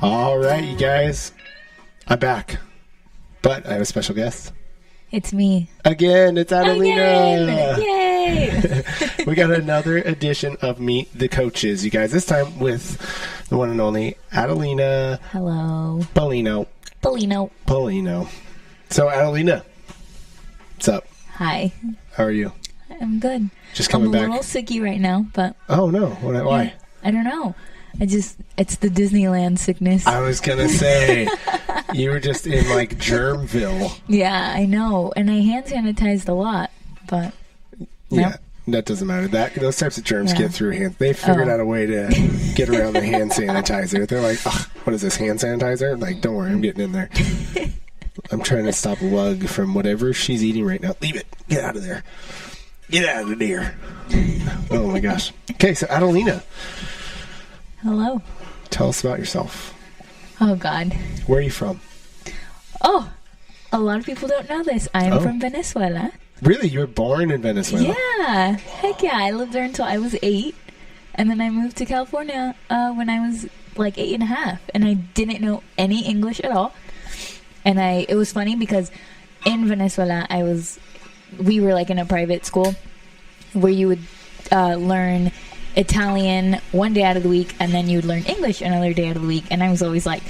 All right, you guys. I'm back. But I have a special guest. It's me. Again, it's Adelina. Again. Yay! We got another edition of Meet the Coaches, you guys. This time with the one and only Adelina. Hello. Polino. So, Adelina, what's up? Hi. How are you? I'm good. Just coming back? I'm a little sicky right now, but... Oh, no. Why? Yeah, I don't know. It's the Disneyland sickness. I was going to say, you were just in, like, Germville. Yeah, I know. And I hand sanitized a lot, but... Yeah, that doesn't matter. Those types of germs get through hands. They figured out a way to get around the hand sanitizer. They're like, what is this, hand sanitizer? Like, don't worry, I'm getting in there. I'm trying to stop Lug from whatever she's eating right now. Leave it. Get out of there. Get out of there. Oh, my gosh. Okay, so Adelina. Hello. Tell us about yourself. Oh, God. Where are you from? Oh, a lot of people don't know this. I'm from Venezuela. Really? You were born in Venezuela? Yeah. Heck yeah. I lived there until I was 8. And then I moved to California when I was like 8 and a half. And I didn't know any English at all. And it was funny because in Venezuela, we were like in a private school where you would learn Italian one day out of the week, and then you would learn English another day out of the week. And I was always like,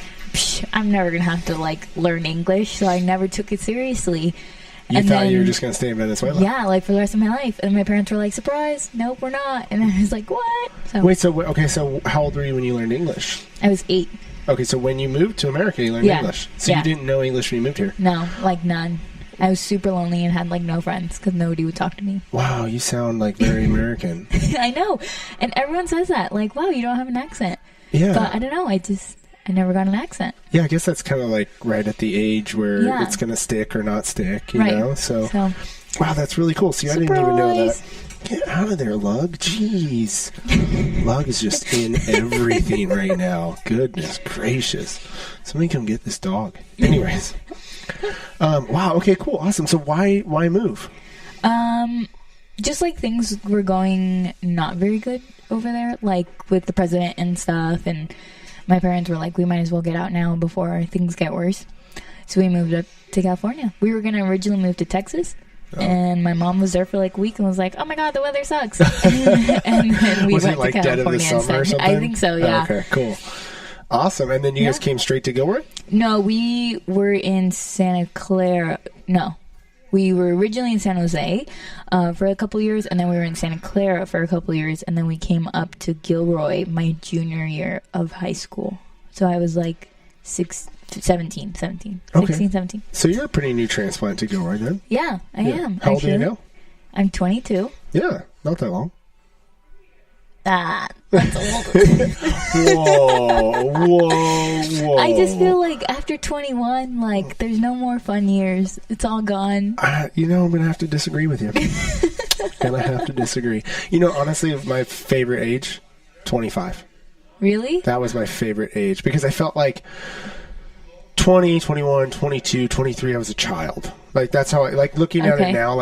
I'm never going to have to like learn English. So I never took it seriously. You thought you were just going to stay in Venezuela? Yeah, like for the rest of my life. And my parents were like, surprise, nope, we're not. And I was like, what? So how old were you when you learned English? I was 8. Okay, so when you moved to America, you learned English. So you didn't know English when you moved here? No, like none. I was super lonely and had like no friends because nobody would talk to me. Wow, you sound like very American. I know. And everyone says that. Like, wow, you don't have an accent. Yeah. But I don't know. I never got an accent. Yeah, I guess that's kind of like right at the age where it's going to stick or not stick, you know? So, wow, that's really cool. See, surprise. I didn't even know that. Get out of there, Lug. Jeez. Lug is just in everything right now. Goodness gracious. Somebody come get this dog. Anyways. Wow, okay, cool. Awesome. So why move? Just like things were going not very good over there, like with the president and stuff, and my parents were like, we might as well get out now before things get worse. So we moved up to California. We were going to originally move to Texas. And my mom was there for like a week and was like, oh my God, the weather sucks. And then we went to California dead of the summer or something? I think so, yeah. Okay, cool. Awesome. And then you guys came straight to Gilroy? No, we were in Santa Clara. No, we were originally in San Jose for a couple years, and then we were in Santa Clara for a couple years, and then we came up to Gilroy my junior year of high school. So I was like 16, 17. So you're a pretty new transplant to Gilroy then? Yeah, I am. How old are you now? I'm 22. Yeah, not that long. That's old. Whoa. I just feel like after 21, like, there's no more fun years. It's all gone. I'm going to have to disagree with you. Gonna have to disagree. Honestly, my favorite age, 25. Really? That was my favorite age because I felt like 20, 21, 22, 23, I was a child. Like, that's how looking at it now,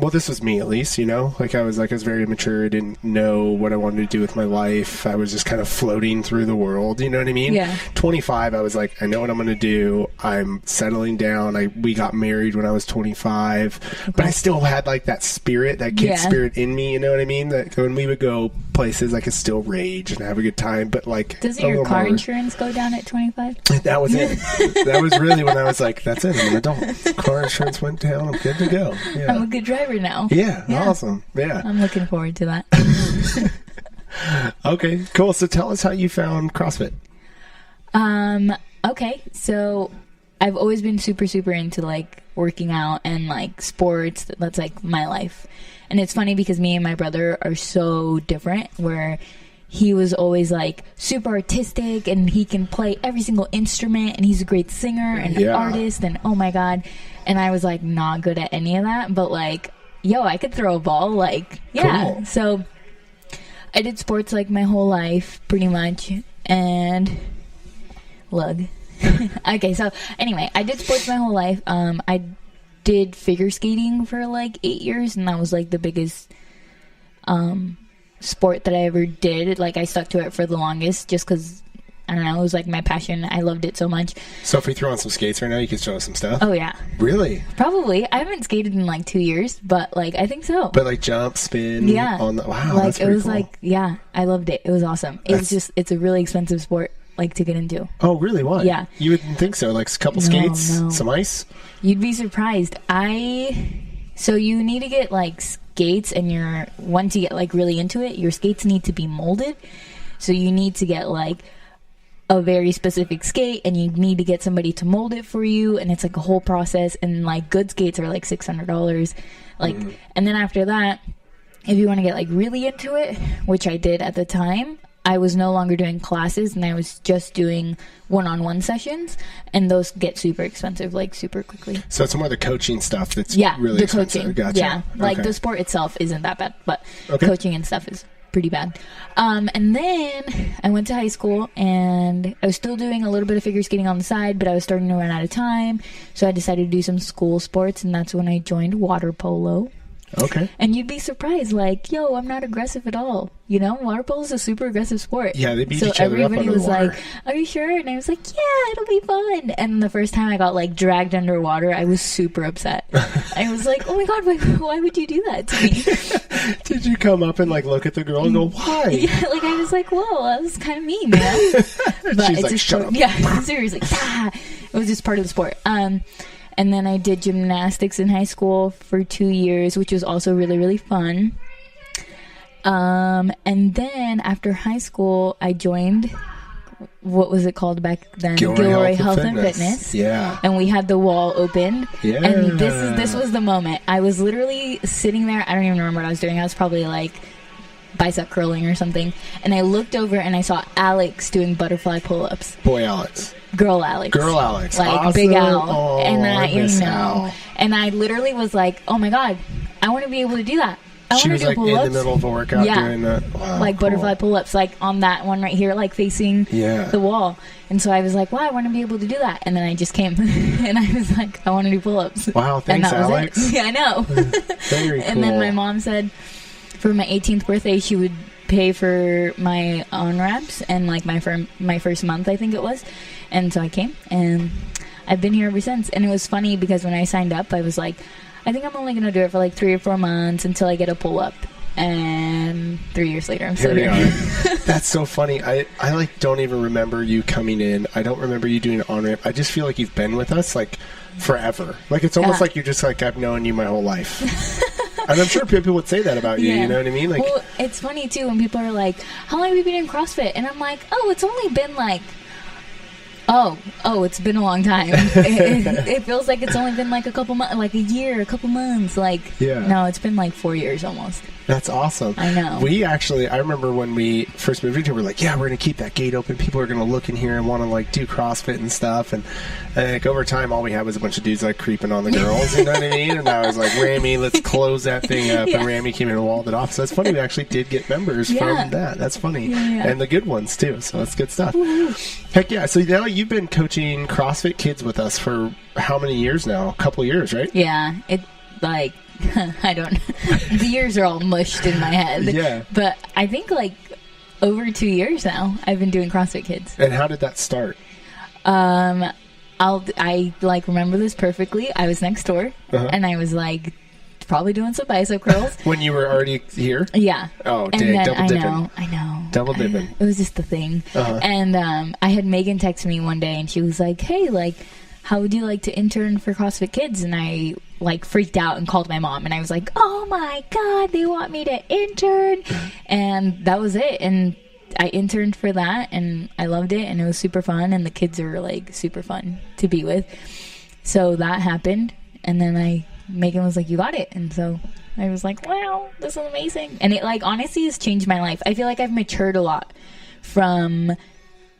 this was me at least, like I was very immature. I didn't know what I wanted to do with my life. I was just kind of floating through the world. You know what I mean? Yeah. 25, I was like, I know what I'm going to do. I'm settling down. We got married when I was 25, but I still had like that spirit, that kid spirit in me. You know what I mean? That when we would go places, I could still rage and have a good time, but like, doesn't your car insurance go down at 25? That was it. That was really when I was like, that's it. I'm an adult. Car insurance went down. I'm good to go. Yeah. I'm a good driver now. Yeah. Awesome. Yeah. I'm looking forward to that. Okay, cool. So tell us how you found CrossFit. Okay. So I've always been super, super into like working out and like sports. That's like my life. And it's funny because me and my brother are so different, where he was always like super artistic and he can play every single instrument and he's a great singer and an artist and oh my God. And I was like not good at any of that, but like, I could throw a ball. Like, Cool. So I did sports like my whole life pretty much. And lug. Okay. So anyway, I did sports my whole life. I did figure skating for like 8 years, and that was like the biggest, sport that I ever did. Like, I stuck to it for the longest just because I don't know, it was like my passion. I loved it so much. So if we throw on some skates right now, you could show us some stuff? Oh, yeah. Really? Probably. I haven't skated in like 2 years, but like I think so. But like jump, spin? Yeah. Wow, like that's pretty it was cool. like, yeah, I loved it. It was awesome. It's a really expensive sport like to get into. Oh, really? Why? Yeah. You wouldn't think so. Like a couple skates, some ice? You'd be surprised. So you need to get like skates, and once you get like really into it, your skates need to be molded. So you need to get like a very specific skate, and you need to get somebody to mold it for you, and it's like a whole process. And like good skates are like $600. Like, and then after that, if you want to get like really into it, which I did at the time, I was no longer doing classes, and I was just doing one-on-one sessions, and those get super expensive, like super quickly. So it's more the coaching stuff that's really the expensive. coaching. Gotcha. Yeah, like Okay. the sport itself isn't that bad, but Okay. coaching and stuff is pretty bad. And then I went to high school, and I was still doing a little bit of figure skating on the side, but I was starting to run out of time, so I decided to do some school sports, and that's when I joined water polo. Okay. And you'd be surprised, like, yo, I'm not aggressive at all. You know, water polo is a super aggressive sport. Yeah, they beat so each other up everybody under was the water. like, are you sure? And I was like, yeah, it'll be fun. And the first time I got like dragged underwater, I was super upset. I was like, oh my God, why would you do that to me? Did you come up and like look at the girl and go, why? Yeah, like I was like, whoa, that was kind of mean, you know? But She's it's like, just shut up. Yeah, seriously. It was just part of the sport. And then I did gymnastics in high school for 2 years, which was also really, really fun. And then after high school, I joined, what was it called back then? Gilroy Health and Fitness. Yeah. And we had the wall open. Yeah. And this was the moment. I was literally sitting there. I don't even remember what I was doing. I was probably like bicep curling or something. And I looked over and I saw Alex doing butterfly pull-ups. Boy Alex. Girl Alex. Like awesome. Big Al. Oh, and I miss know. Al. And I literally was like, oh my God, I want to be able to do that. I She want was to do like pull-ups. in the middle of a workout doing that. Wow, like cool. butterfly pull-ups, like on that one right here, like facing the wall. And so I was like, wow, I want to be able to do that. And then I just came and I was like, I want to do pull-ups. Wow, thanks, and that Alex. Was it. Yeah, I know. Very cool. And then my mom said for my 18th birthday, she would pay for my on-ramps and like my first month, I think it was. And so I came, and I've been here ever since. And it was funny because when I signed up, I was like, I think I'm only going to do it for like 3 or 4 months until I get a pull-up. And 3 years later, I'm still here. That's so funny. I like don't even remember you coming in. I don't remember you doing an on-ramp. I just feel like you've been with us like forever. Like it's almost like you're just like, I've known you my whole life. And I'm sure people would say that about you. You know what I mean? Like, well, it's funny too when people are like, how long have you been in CrossFit? And I'm like, oh, it's only been like, it's been a long time. It feels like it's only been like a couple months, like a year, a couple months. Like, no, it's been like 4 years almost. That's awesome. I know. I remember when we first moved into it, we're like, yeah, we're going to keep that gate open. People are going to look in here and want to like do CrossFit and stuff. And like over time, all we had was a bunch of dudes like creeping on the girls. You know what I mean? And I was like, Rami, let's close that thing up. And Rami came in and walled it off. So that's funny. We actually did get members from that. That's funny. And the good ones too. So that's good stuff. Woo-hoo. Heck yeah. So now you've been coaching CrossFit Kids with us for how many years now? A couple of years, right? Yeah. It like, I don't the years are all mushed in my head. Yeah. But I think like over 2 years now I've been doing CrossFit Kids. And how did that start? I like remember this perfectly. I was next door and I was like probably doing some bicep curls. When you were already here? Yeah. Oh, and dang, then, double dipping. I know. Double dipping. It was just the thing. And I had Megan text me one day and she was like, hey, like, how would you like to intern for CrossFit Kids? And I like freaked out and called my mom and I was like, oh my God, they want me to intern. And that was it. And I interned for that and I loved it and it was super fun and the kids are like super fun to be with. So that happened and then Megan was like, you got it. And so I was like, wow, this is amazing. And it like honestly has changed my life. I feel like I've matured a lot from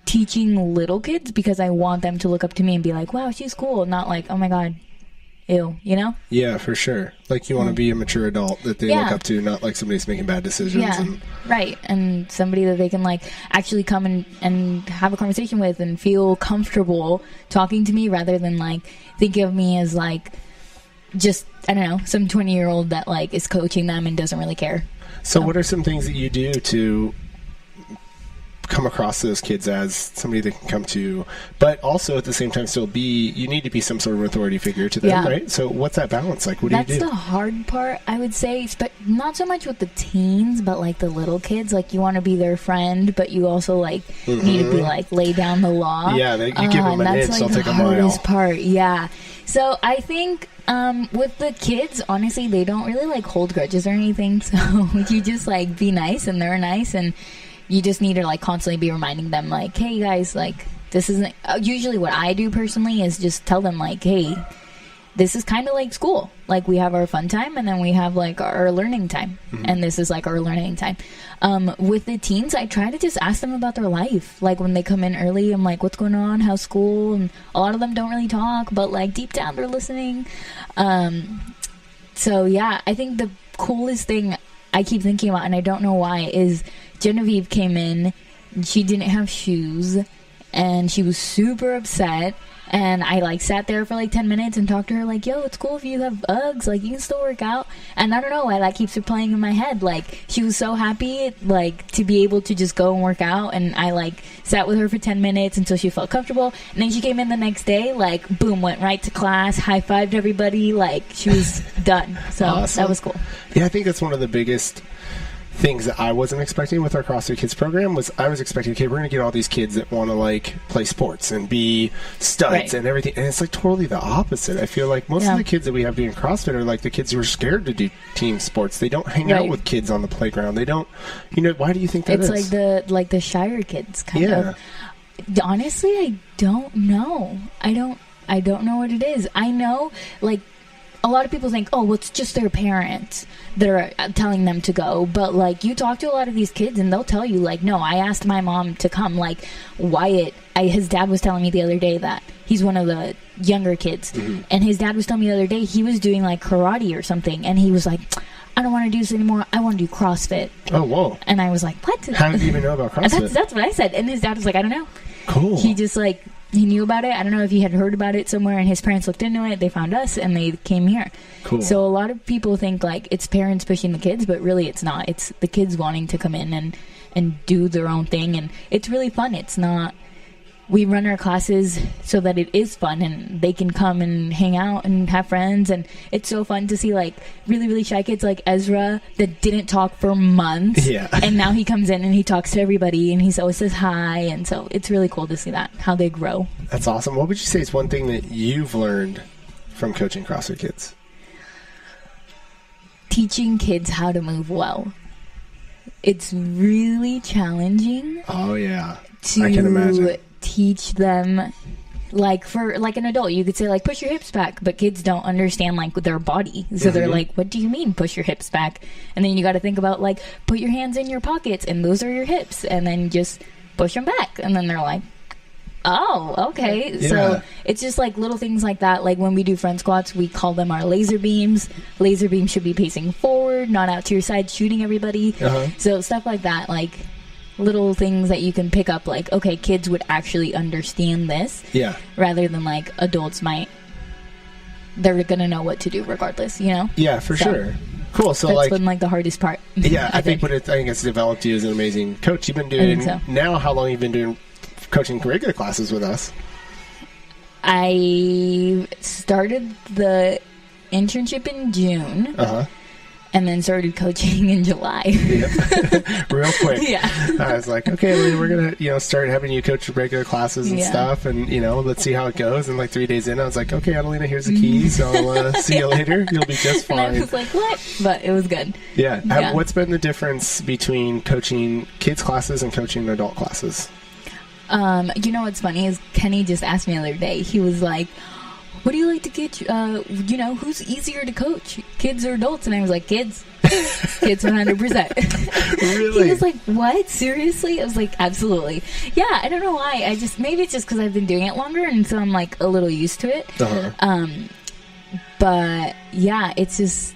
teaching little kids because I want them to look up to me and be like, wow, she's cool. Not like, oh my God, ew, you know? Yeah, for sure. Like you want to be a mature adult that they look up to, not like somebody's making bad decisions. Yeah, right. And somebody that they can like actually come and have a conversation with and feel comfortable talking to me rather than like think of me as like just, I don't know, some 20-year-old that like is coaching them and doesn't really care. So what are some things that you do to come across those kids as somebody they can come to, but also at the same time you need to be some sort of authority figure to them, right? So what's that balance like? What do you do? That's the hard part, I would say, but not so much with the teens, but like the little kids. Like, you want to be their friend, but you also like need to be like lay down the law. Yeah, you give them an inch, they'll take a mile. That's like the hardest part. Yeah. So I think with the kids, honestly, they don't really like hold grudges or anything. So you just like be nice, and they're nice, and you just need to like constantly be reminding them like, hey guys, like this isn't. Usually, what I do personally is just tell them like, hey, this is kind of like school. Like, we have our fun time, and then we have like our learning time, and this is like our learning time. With the teens, I try to just ask them about their life. Like, when they come in early, I'm like, what's going on? How's school? And a lot of them don't really talk, but like deep down they're listening. So yeah, I think the coolest thing I keep thinking about, and I don't know why, is Genevieve came in. She didn't have shoes, and she was super upset. And I like sat there for like 10 minutes and talked to her like, yo, it's cool if you have Uggs, like you can still work out. And I don't know why that keeps replaying in my head. Like, she was so happy like to be able to just go and work out. And I like sat with her for 10 minutes until she felt comfortable. And then she came in the next day, like boom, went right to class, high-fived everybody, like she was done. So awesome. That was cool. Yeah, I think that's one of the biggest things that I wasn't expecting with our CrossFit Kids program. Was I was expecting, okay, we're going to get all these kids that want to like play sports and be studs and everything, and it's like totally the opposite. I feel like most of the kids that we have doing CrossFit are like the kids who are scared to do team sports. They don't hang out with kids on the playground. They don't, why do you think that it's is? like the shyer kids kind of. Honestly, I don't know. I don't know what it is. I know, like, a lot of people think, oh, well, it's just their parents that are telling them to go. But, like, you talk to a lot of these kids, and they'll tell you, like, no, I asked my mom to come. Like, Wyatt, his dad was telling me the other day that he's one of the younger kids. And his dad was telling me the other day he was doing, like, karate or something. And he was like, I don't want to do this anymore. I want to do CrossFit. Oh, whoa. And I was like, what? How did you even know about CrossFit? That's what I said. And his dad was like, I don't know. Cool. He just, like, he knew about it. I don't know if he had heard about it somewhere, and his parents looked into it. They found us, and they came here. Cool. So a lot of people think, like, it's parents pushing the kids, but really it's not. It's the kids wanting to come in and do their own thing, and it's really fun. It's not... We run our classes so that it is fun, and they can come and hang out and have friends, and it's so fun to see, like, really, really shy kids like Ezra that didn't talk for months, and now he comes in and he talks to everybody, and he always says hi, and so it's really cool to see that, how they grow. That's awesome. What would you say is one thing that you've learned from coaching CrossFit Kids? Teaching kids how to move well. It's really challenging. Oh, yeah. I can imagine. Teach them, like, for like an adult, you could say, like, push your hips back, but kids don't understand, like, their body, so they're like, what do you mean push your hips back? And then you got to think about, like, put your hands in your pockets, and those are your hips, and then just push them back, and then they're like, oh, okay. So it's just like little things like that. Like, when we do front squats, we call them our laser beams. Laser beams should be facing forward, not out to your side, shooting everybody. So stuff like that, like little things that you can pick up, like, okay, kids would actually understand this, rather than like adults might. They're gonna know what to do regardless, for sure. Cool. So that's been like the hardest part. I think it's developed you as an amazing coach. You've been doing now. How long have you been doing coaching regular classes with us? I started the internship in June. And then started coaching in July. Real quick. I was like, okay, we're going to, start having you coach regular classes and stuff. And, let's see how it goes. And like 3 days in, I was like, okay, Adelina, here's the keys. So I'll see you later. You'll be just fine. And I was like, what? But it was good. What's been the difference between coaching kids classes and coaching adult classes? What's funny is Kenny just asked me the other day. He was like, what do you like to get, who's easier to coach, kids or adults? And I was like, kids. Kids 100%. Really? He was like, what? Seriously? I was like, absolutely. Yeah, I don't know why. Maybe it's just because I've been doing it longer, and so I'm like a little used to it. But yeah, it's just,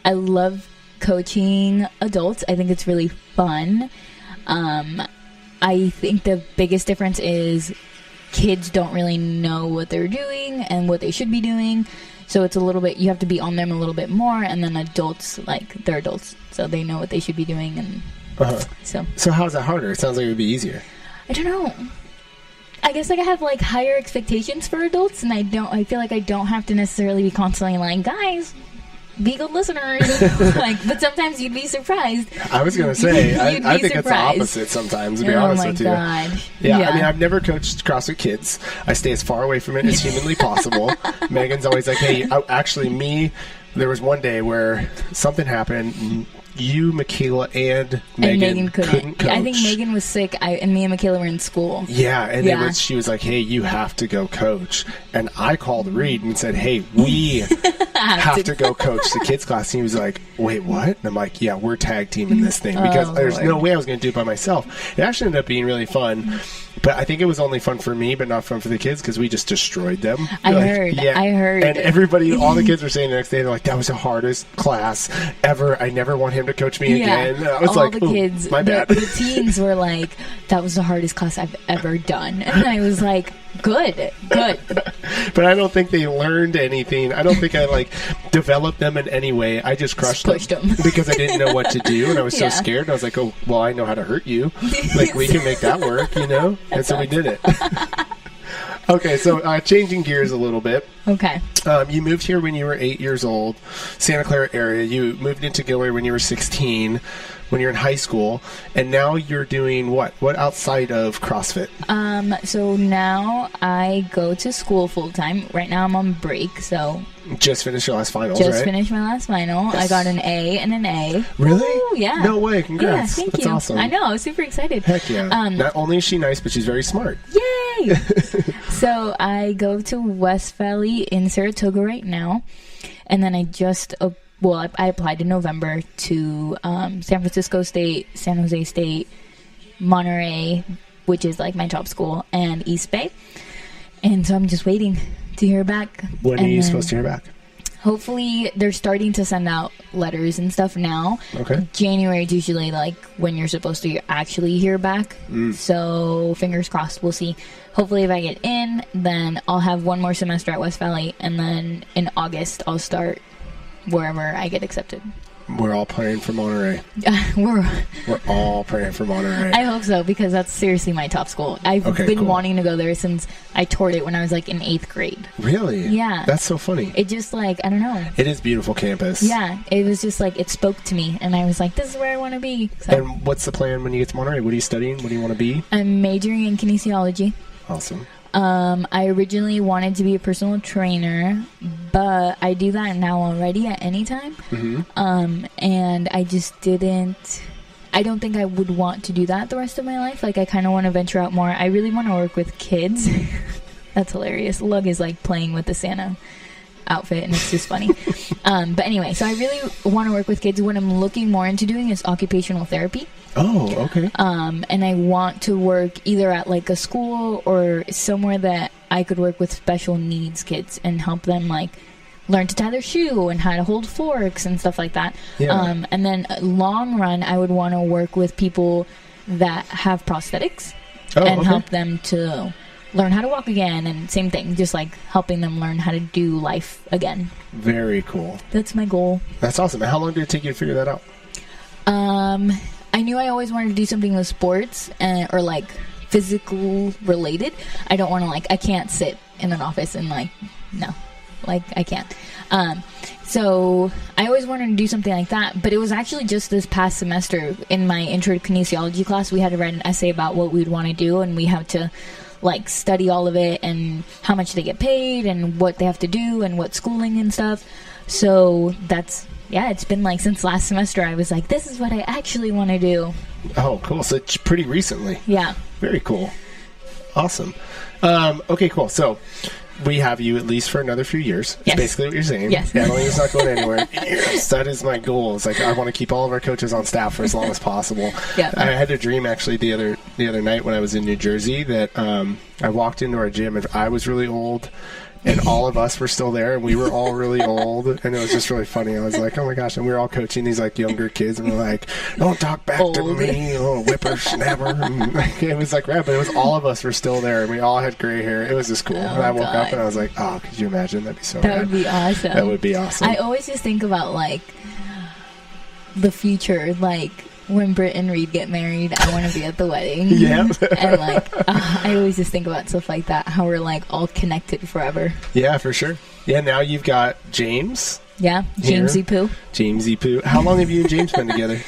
I love coaching adults. I think it's really fun. I think the biggest difference is kids don't really know what they're doing and what they should be doing, so it's a little bit, you have to be on them a little bit more. And then adults, like, they're adults, so they know what they should be doing, and so how's that harder? It sounds like it would be easier. I don't know. I guess like I have like higher expectations for adults, and I feel like I don't have to necessarily be constantly like, guys, be good listeners. Like, but sometimes you'd be surprised. I was gonna say, I think it's the opposite sometimes, to be honest with you. Oh my God. Yeah, I mean, I've never coached CrossFit Kids. I stay as far away from it as humanly possible. Megan's always like, hey, there was one day where something happened. You, Michaela, and Megan couldn't coach. I think Megan was sick, and me and Michaela were in school. Yeah, and she was like, hey, you have to go coach. And I called Reed and said, hey, we have to go coach the kids class. And he was like, wait, what? And I'm like, yeah, we're tag teaming this thing because there's no way I was going to do it by myself. It actually ended up being really fun. But I think it was only fun for me, but not fun for the kids because we just destroyed them. I heard. And everybody, all the kids were saying the next day, they're like, that was the hardest class ever. I never want him to coach me again. And I was all the kids, my bad. The teens were like, that was the hardest class I've ever done. And I was like, good. But I don't think they learned anything. I don't think I developed them in any way. I just pushed them because I didn't know what to do, and I was so scared. And I was like, oh, well, I know how to hurt you. Like, we can make that work, you know? And so we did it. Okay, so changing gears a little bit. Okay. You moved here when you were 8 years old, Santa Clara area. You moved into Gilroy when you were 16, when you're in high school, and now you're doing what? What outside of CrossFit? So now I go to school full time. Right now I'm on break, so... Just finished your last finals, Just finished my last final. Yes. I got an A and an A. Really? Ooh, yeah. No way. Congrats. Yeah, That's awesome. I know. I was super excited. Heck yeah. Not only is she nice, but she's very smart. Yay! So I go to West Valley in Saratoga right now. And then I just... I applied in November to San Francisco State, San Jose State, Monterey, which is like my top school, and East Bay. And so I'm just waiting to hear back. When are you supposed to hear back? Hopefully, they're starting to send out letters and stuff now. Okay. January is usually like when you're supposed to actually hear back. So fingers crossed, we'll see. Hopefully, if I get in, then I'll have one more semester at West Valley, and then in August I'll start wherever I get accepted. We're all praying for Monterey. We're all praying for Monterey. I hope so, because that's seriously my top school. I've been wanting to go there since I toured it when I was like in 8th grade. Really? Yeah. That's so funny. It just I don't know. It is beautiful campus. Yeah. It was just it spoke to me, and I was like, this is where I want to be. So. And what's the plan when you get to Monterey? What are you studying? What do you want to be? I'm majoring in kinesiology. Awesome. I originally wanted to be a personal trainer, but I do that now already at any time. Mm-hmm. And I just I don't think I would want to do that the rest of my life. I kind of want to venture out more. I really want to work with kids. That's hilarious. Lug is playing with the Santa outfit, and it's just funny. But anyway, so I really want to work with kids. What I'm looking more into doing is occupational therapy. Oh, okay. And I want to work either at a school or somewhere that I could work with special needs kids and help them learn to tie their shoe and how to hold forks and stuff like that. Yeah. And then long run, I would want to work with people that have prosthetics help them to learn how to walk again, and same thing, just helping them learn how to do life again. Very cool. That's my goal. That's awesome. How long did it take you to figure that out? I knew I always wanted to do something with sports or physical related. I don't want to I can't sit in an office and no, I can't. So I always wanted to do something like that, but it was actually just this past semester in my intro to kinesiology class, we had to write an essay about what we'd want to do, and we have to study all of it and how much they get paid and what they have to do and what schooling and stuff. So that's, it's been since last semester I was this is what I actually want to do. Oh, cool. So it's pretty recently. Yeah. Very cool. Awesome. Okay, cool. So we have you at least for another few years. That's basically what you're saying. Yes. Adelina's not going anywhere. Yes, that is my goal. It's I want to keep all of our coaches on staff for as long as possible. Yeah. I had a dream actually the other night when I was in New Jersey that I walked into our gym and I was really old. And all of us were still there, and we were all really old, and it was just really funny. I was like, oh my gosh, and we were all coaching these younger kids, and we're like, don't talk back to me, you little whippersnapper. And it was rad, but it was all of us were still there, and we all had gray hair. It was just cool. And I woke up and I was like, oh, could you imagine? That'd be so rad. That would be awesome. That would be awesome. I always just think about the future, when Britt and Reed get married, I want to be at the wedding. Yeah. And like, I always just think about stuff like that, how we're like all connected forever. Yeah, for sure. Yeah, now you've got James. Yeah, Jamesy Poo. Jamesy Poo. How long have you and James been together?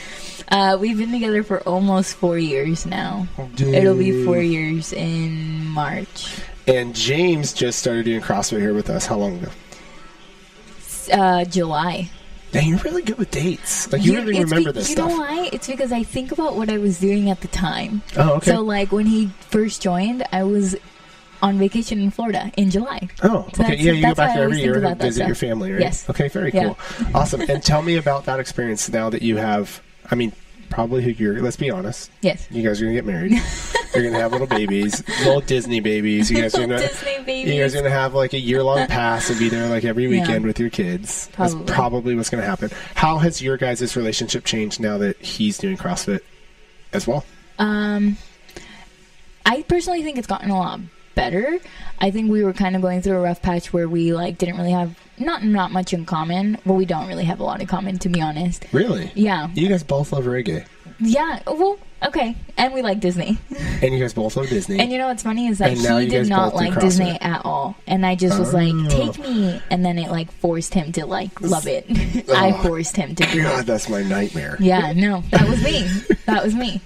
We've been together for almost 4 years now. Dude. It'll be 4 years in March. And James just started doing CrossFit here with us. How long ago? July. Dang, you're really good with dates. Like, you really remember this stuff. You know why? It's because I think about what I was doing at the time. Oh, okay. So, like, when he first joined, I was on vacation in Florida in July. Oh, so okay. Yeah, you go back there every year to visit visit your family, right? Yes. Okay, very cool. Awesome. And tell me about that experience now that you have, I mean, probably who you're, let's be honest. Yes. You guys are going to get married. You're going to have little babies, little Disney babies. You guys are going to have like a year-long pass and be there like every weekend with your kids. Probably. That's probably what's going to happen. How has your guys' relationship changed now that he's doing CrossFit as well? I personally think it's gotten a lot better. I think we were kind of going through a rough patch where we like didn't really have not much in common. Well, we don't really have a lot in common, to be honest. Really? Yeah. You guys both love reggae. Yeah. Well, okay. And we like Disney. And you guys both love Disney. And you know what's funny is that he did not like Disney at all. And I just was like, take me. And then it like forced him to like love it. I forced him to do it. God, that's my nightmare. Yeah, no, that was me. That was me.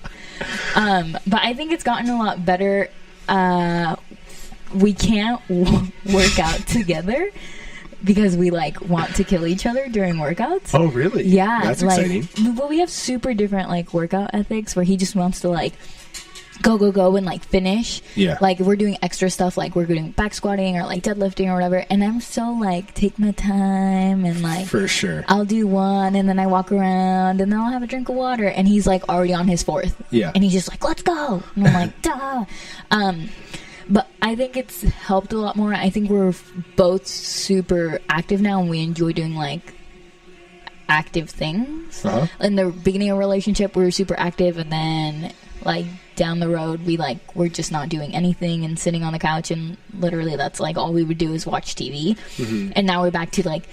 But I think it's gotten a lot better. We can't work out together because we like want to kill each other during workouts. Oh, really? Yeah. That's like, exciting. Well, we have super different like workout ethics where he just wants to like go and like finish. Yeah. Like if we're doing extra stuff, like we're doing back squatting or like deadlifting or whatever, and I'm so like take my time and like for sure I'll do one and then I walk around and then I'll have a drink of water and he's like already on his fourth. Yeah. And he's just like, let's go. And I'm like, duh. But I think it's helped a lot more. I think we're both super active now and we enjoy doing like active things. Uh-huh. In the beginning of a relationship, we were super active, and then like down the road, we're just not doing anything and sitting on the couch, and literally that's like all we would do is watch TV. Mm-hmm. And now we're back to like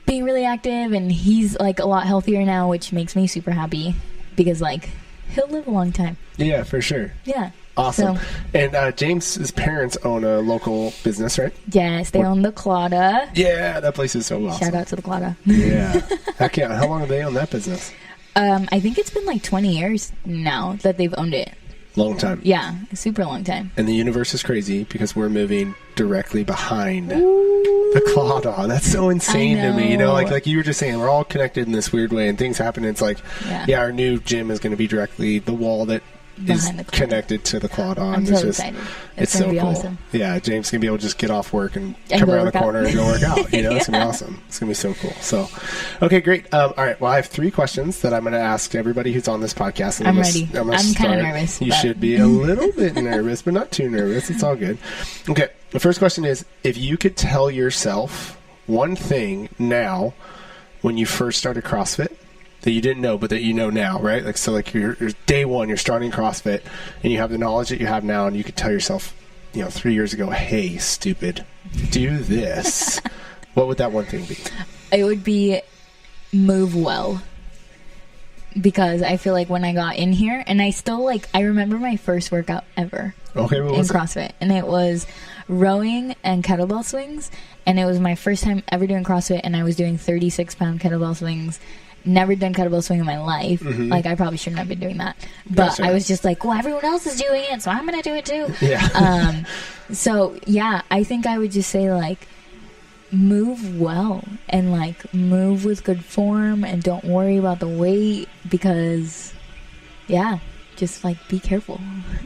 being really active, and he's like a lot healthier now, which makes me super happy because like he'll live a long time. Yeah, for sure. Yeah. Awesome. So, and James's parents own a local business, right? Yes, they own the Clawda. Yeah, that place is so awesome. Shout out to the Clawda. Yeah. Heck yeah. How long have they owned that business? I think it's been like 20 years now that they've owned it. Long time. Yeah, a super long time. And the universe is crazy because we're moving directly behind the Clawda. That's so insane to me. You know, like you were just saying, we're all connected in this weird way and things happen. It's like, yeah our new gym is going to be directly the wall that is connected to the Clawda. I'm so excited. It's so cool. Awesome. Yeah, James can be able to just get off work and come around the corner and go work out. You know, it's going to be awesome. It's going to be so cool. So, okay, great. All right, well, I have 3 questions that I'm going to ask everybody who's on this podcast. And I'm ready. I'm kind of nervous. You should be a little bit nervous, but not too nervous. It's all good. Okay, the first question is, if you could tell yourself one thing now when you first started CrossFit that you didn't know, but that you know now, right? Like, so like you're day one, you're starting CrossFit and you have the knowledge that you have now, and you could tell yourself, 3 years ago, hey, stupid, do this. What would that one thing be? It would be move well. Because I feel like when I got in here, and I still I remember my first workout ever. Okay, what was in CrossFit. And it was rowing and kettlebell swings. And it was my first time ever doing CrossFit, and I was doing 36-pound kettlebell swings. Never done kettlebell swing in my life. Mm-hmm. Like, I probably shouldn't have been doing that. But I was just like, well, everyone else is doing it, so I'm going to do it too. Yeah. So, yeah, I think I would just say, move well and, move with good form and don't worry about the weight because, just, be careful.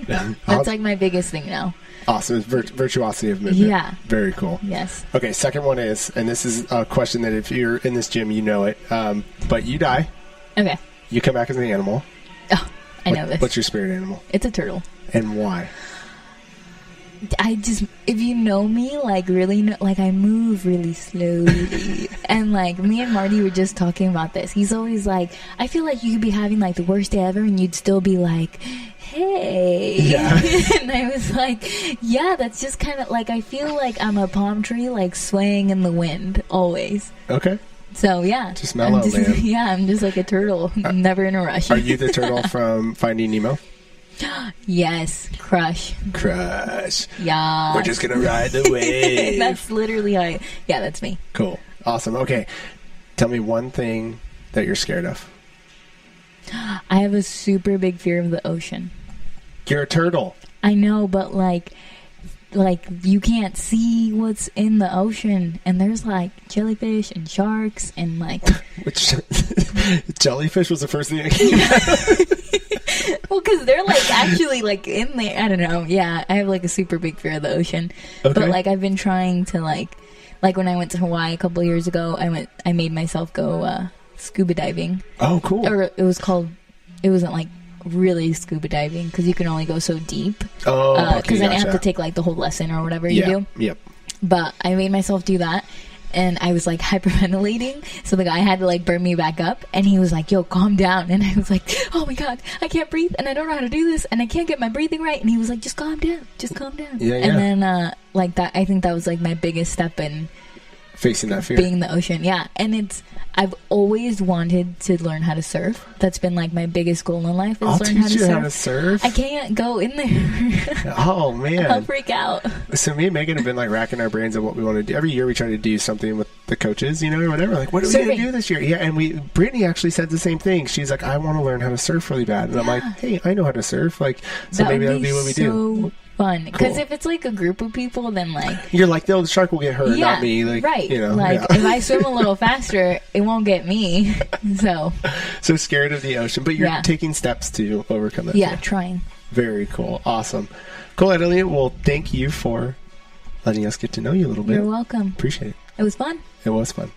That's, my biggest thing now. Awesome. Virtuosity of movement. Yeah. Very cool. Yes. Okay, second one is, and this is a question that if you're in this gym, you know it, but you die. Okay. You come back as an animal. Oh, I know this. What's your spirit animal? It's a turtle. And why? If you know me, really know, I move really slowly. And, me and Marty were just talking about this. He's always I feel like you could be having, the worst day ever and you'd still be hey. Yeah. And I was yeah, that's just kind of, I feel like I'm a palm tree, swaying in the wind, always. Okay. So yeah, just mellow, man. Yeah, I'm just like a turtle, never in a rush. Are you the turtle from Finding Nemo? Yes, crush. Yeah, we're just gonna ride the wave. That's literally how. Yeah, that's me. Cool, awesome. Okay, tell me one thing that you're scared of. I have a super big fear of the ocean. You're a turtle. I know, but like you can't see what's in the ocean, and there's like jellyfish and sharks and like. Which jellyfish was the first thing that came out? Well, because they're like actually like in there. I don't know. Yeah, I have like a super big fear of the ocean. Okay. But like I've been trying to like when I went to Hawaii a couple years ago, I made myself go scuba diving. Oh, cool. Or it wasn't like really scuba diving because you can only go so deep. Oh, okay, because I didn't have to take like the whole lesson or whatever you do. Yep. But I made myself do that, and I was like hyperventilating, so the guy had to like burn me back up, and he was like, "Yo, calm down," and I was like, "Oh my god, I can't breathe, and I don't know how to do this, and I can't get my breathing right," and he was like, "Just calm down, just calm down." Yeah. And then like that, I think that was like my biggest step in facing that fear, being in the ocean. Yeah, and I've always wanted to learn how to surf. That's been like my biggest goal in life. Is I'll learn teach you how to surf. I can't go in there. Oh man, I'll freak out. So me and Megan have been like racking our brains on what we want to do. Every year we try to do something with the coaches, you know, or whatever. Like, what are we going to do this year? Yeah, and Brittany actually said the same thing. She's like, I want to learn how to surf really bad, and I'm like, hey, I know how to surf. Like, so maybe that would be what we do. Fun, because if it's like a group of people, then like you're like, the shark will get hurt, not me. Like, right? You know, like if I swim a little faster, it won't get me. So scared of the ocean, but you're taking steps to overcome that. Yeah, trying. Very cool, awesome, cool, Adelina. Well, thank you for letting us get to know you a little bit. You're welcome. Appreciate it. It was fun. It was fun.